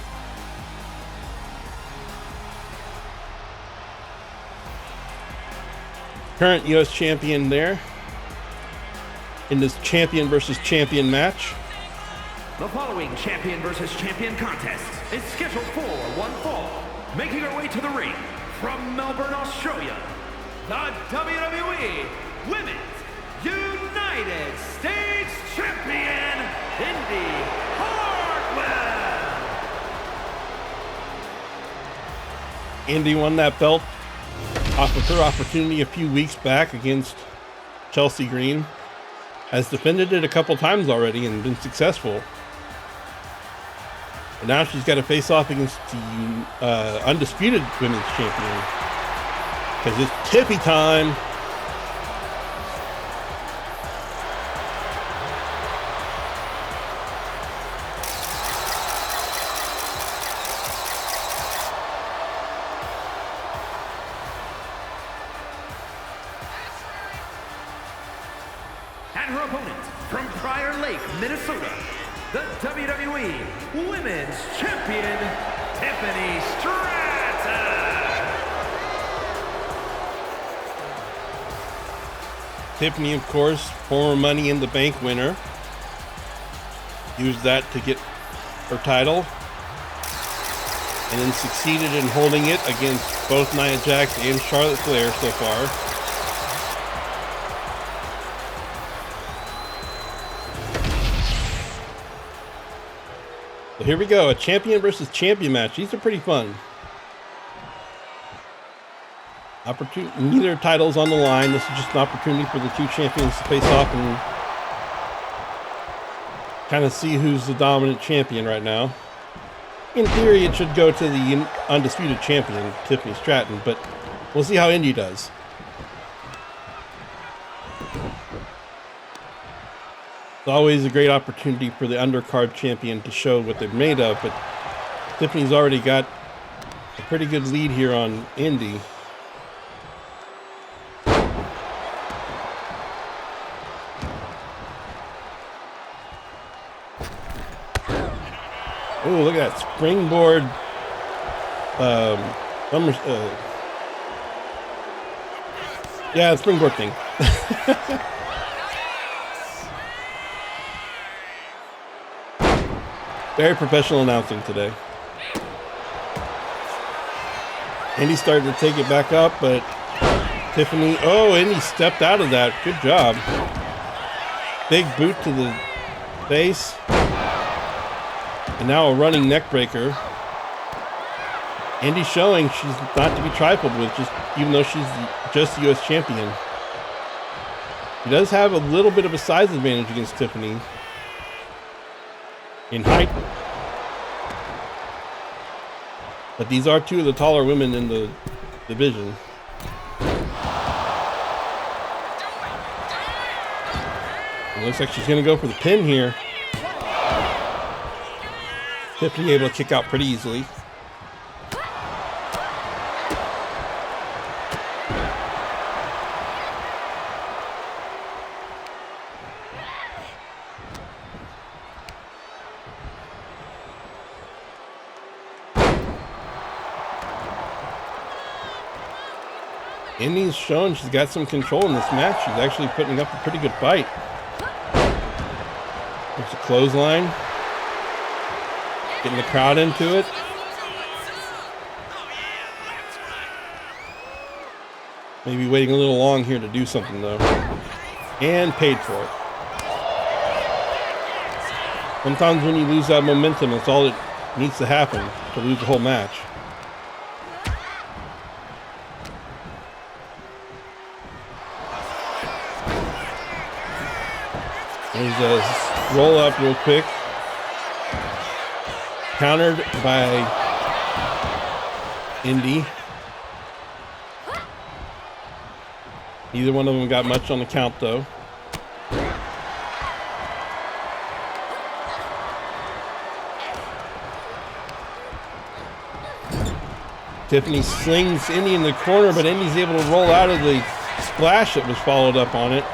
Current U.S. champion there in this champion versus champion match. The following champion versus champion contest is scheduled for one fall. Making her way to the ring from Melbourne, Australia, the WWE Women's United States Champion, Indi Hartwell. Indi won that belt off of her opportunity a few weeks back against Chelsea Green. Has defended it a couple times already and been successful. And now she's got to face off against the undisputed women's champion. Because it's Tiffy time. And her opponent from Prior Lake, Minnesota, the WWE Women's Champion, Tiffany Stratton. Tiffany, of course, former Money in the Bank winner. Used that to get her title. And then succeeded in holding it against both Nia Jax and Charlotte Flair so far. So here we go, a champion versus champion match. These are pretty fun. Neither titles on the line. This is just an opportunity for the two champions to face off and kind of see who's the dominant champion right now. In theory, it should go to the undisputed champion, Tiffany Stratton, but we'll see how Indi does. It's always a great opportunity for the undercard champion to show what they're made of, but Tiffany's already got a pretty good lead here on Indi. Oh, look at that springboard. Yeah, springboard thing. Very professional announcing today. Indi started to take it back up, but Tiffany, Indi stepped out of that. Good job. Big boot to the face. And now a running neck breaker. Indi showing she's not to be trifled with, even though she's just the U.S. champion. She does have a little bit of a size advantage against Tiffany in height. But these are two of the taller women in the division. It looks like she's going to go for the pin here. Tiffany able to kick out pretty easily. Indi's shown she's got some control in this match. She's actually putting up a pretty good fight. There's a clothesline. Getting the crowd into it. Maybe waiting a little long here to do something though. And paid for it. Sometimes when you lose that momentum, that's all that needs to happen to lose the whole match. There's a roll up real quick. Countered by Indi. Neither one of them got much on the count though. Tiffany slings Indi in the corner, but Indi's able to roll out of the splash that was followed up on it.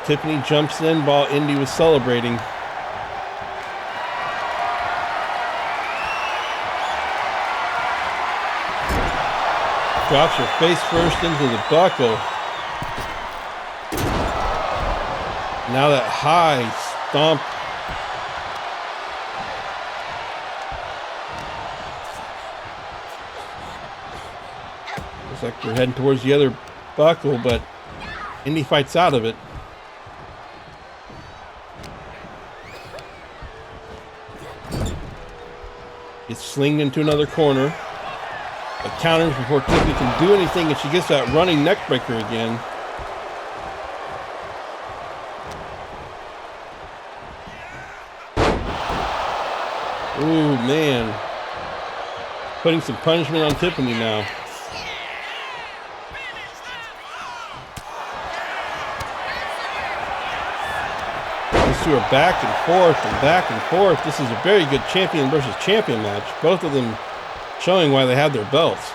Tiffany jumps in while Indi was celebrating. Drops her face first into the buckle. Now that high stomp. Looks like they're heading towards the other buckle, but Indi fights out of it. Gets slinged into another corner. But counters before Tiffany can do anything, and she gets that running neck breaker again. Ooh, man. Putting some punishment on Tiffany now. These two are back and forth and back and forth. This is a very good champion versus champion match. Both of them showing why they have their belts.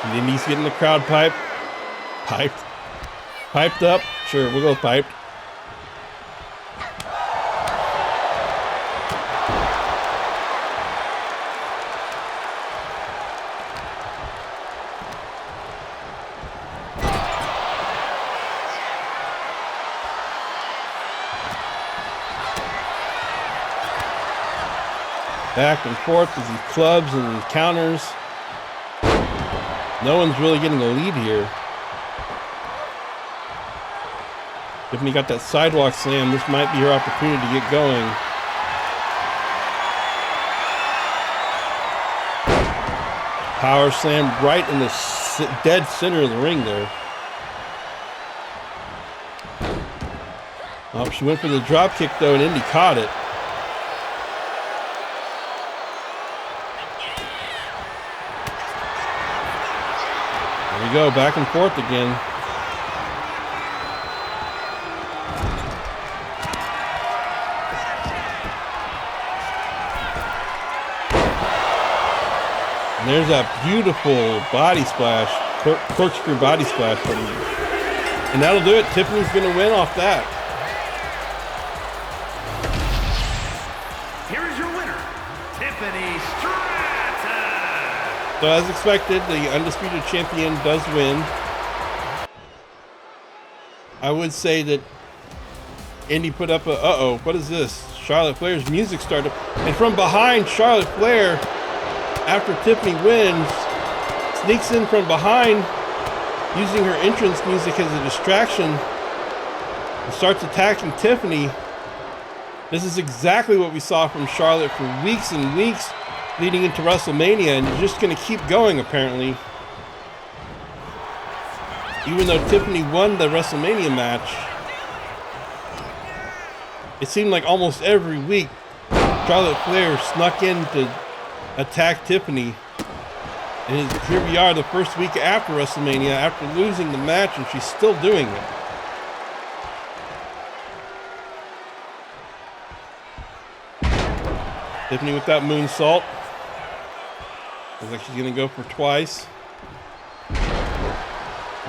And Indi's getting the crowd piped up. Sure, we'll go piped. Back and forth with these clubs and counters. No one's really getting a lead here. Tiffany got that sidewalk slam. This might be her opportunity to get going. Power slam right in the dead center of the ring there. Oh, she went for the drop kick though, and Indi caught it. There we go, back and forth again. And there's that beautiful body splash, corkscrew body splash from me. And that'll do it. Tiffany's going to win off that. Here is your winner, Tiffany Stratton. So as expected, the undisputed champion does win. I would say that Indi put up a, uh-oh, what is this? Charlotte Flair's music started. And from behind, Charlotte Flair, after Tiffany wins, sneaks in from behind, using her entrance music as a distraction, and starts attacking Tiffany. This is exactly what we saw from Charlotte for weeks and weeks leading into WrestleMania, and just going to keep going apparently. Even though Tiffany won the WrestleMania match, it seemed like almost every week Charlotte Flair snuck in to attack Tiffany. And here we are the first week after WrestleMania, after losing the match, and she's still doing it. Tiffany with that moonsault. Looks like she's going to go for twice.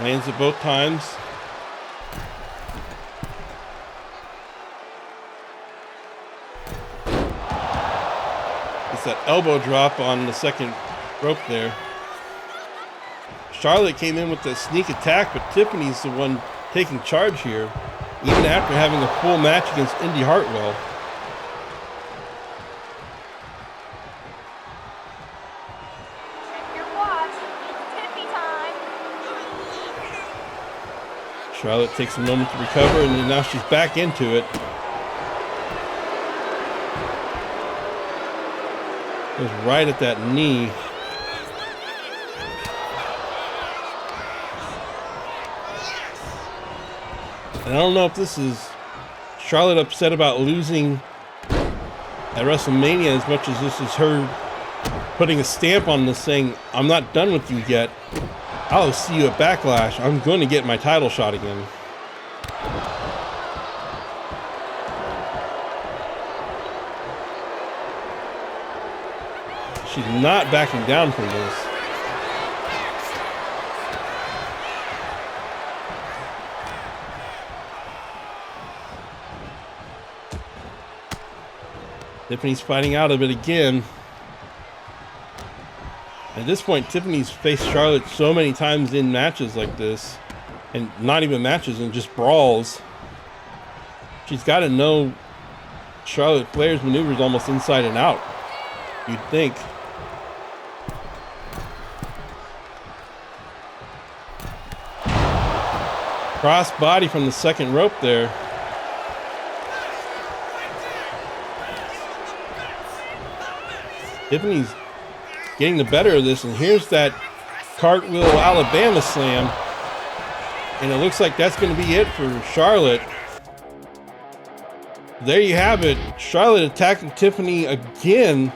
Lands it both times. It's that elbow drop on the second rope there. Charlotte came in with a sneak attack, but Tiffany's the one taking charge here, even after having a full match against Indi Hartwell. Check your watch. It's Tiffany time. Charlotte takes a moment to recover, and then now she's back into it. Goes right at that knee. And I don't know if this is Charlotte upset about losing at WrestleMania as much as this is her putting a stamp on this, saying, I'm not done with you yet. I'll see you at Backlash. I'm going to get my title shot again. She's not backing down from this. Tiffany's fighting out of it again. At this point, Tiffany's faced Charlotte so many times in matches like this, and not even matches, and just brawls. She's got to know Charlotte Flair's maneuvers almost inside and out, you'd think. Cross body from the second rope there. Tiffany's getting the better of this, and here's that cartwheel Alabama slam, and it looks like that's going to be it for Charlotte. There you have it. Charlotte attacking Tiffany again.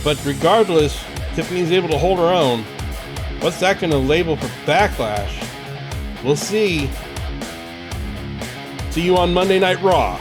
But regardless, Tiffany's able to hold her own. What's that going to label for Backlash? We'll see. See you on Monday Night Raw.